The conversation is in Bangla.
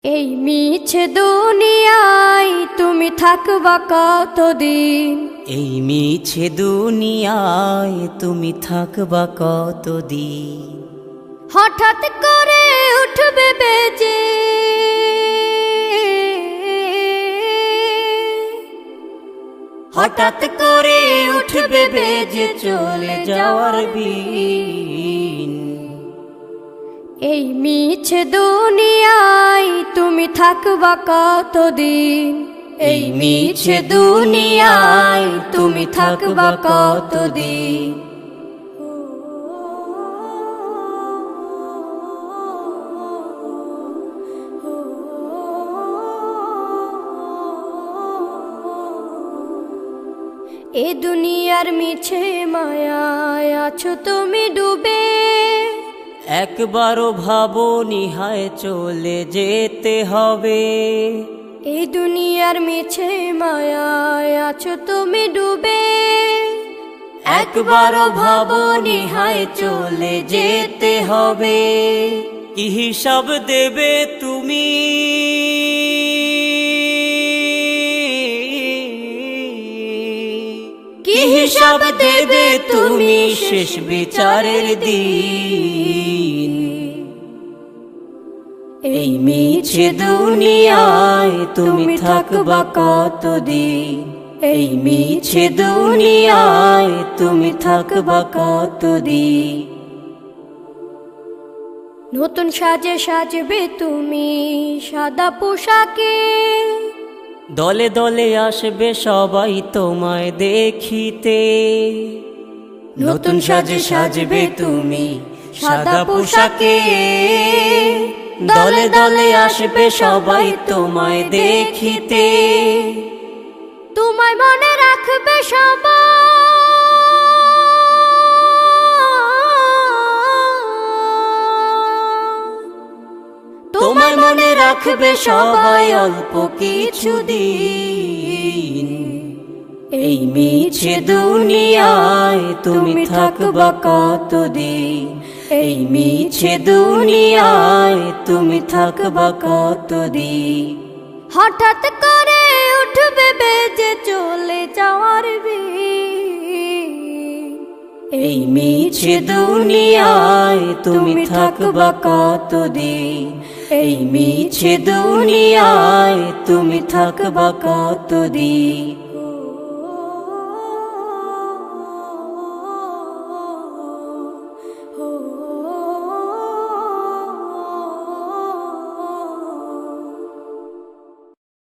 এই মিছে দুনিয়ায় তুমি থাকবা কতদিন? এই মিছে দুনিয়ায় তুমি থাকবা কতদিন? হঠাৎ করে উঠবে বেজে হঠাৎ করে উঠবে বেজে চলে যাওয়ার বিন। এই মিছে দুনিয়ায় তুমি থাকবা কতদিন? এই মিছে দুনিয়ায় তুমি থাকবা কতদিন? এ দুনিয়ার মিছে মায়ায় আছো তুমি ডুবে, একবারও ভাবনি হায় চলে যেতে হবে। এই দুনিয়ার মিছে মায়ায় আছো তুমি ডুবে, একবারও ভাবনি হায় চলে যেতে হবে। কি হিসাব দেবে তুমি? কি হিসাব দেবে তুমি শেষ বিচারের দিন? এই মিছে দুনিয়ায় তুমি থাকবা কতদিন? এই মিছে দুনিয়ায় তুমি থাকবা কতদিন? নতুন সাজে সাজবে তুমি সাদা পোশাকে, দলে দলে আসবে সবাই তোমায় দেখিতে। নতুন সাজে সাজবে তুমি সাদা পোশাকে, দলে দলে আসবে সবাই তোমায় দেখিতে। তোমায় মনে রাখবে সবাই, তোমায় মনে রাখবে সবাই অল্প কিছুদিন। এই মিছে দুনিয়ায় তুমি থাকবা কতদিন? এই মিছে দুনিয়ায় তুমি থাকবা কতদিন? হঠাৎ করে উঠবে বেজে চলে যাওয়ার বিন। এই মিছে দুনিয়ায় তুমি থাকবা কতদিন? এই মিছে দুনিয়ায় তুমি থাকবা কতদিন?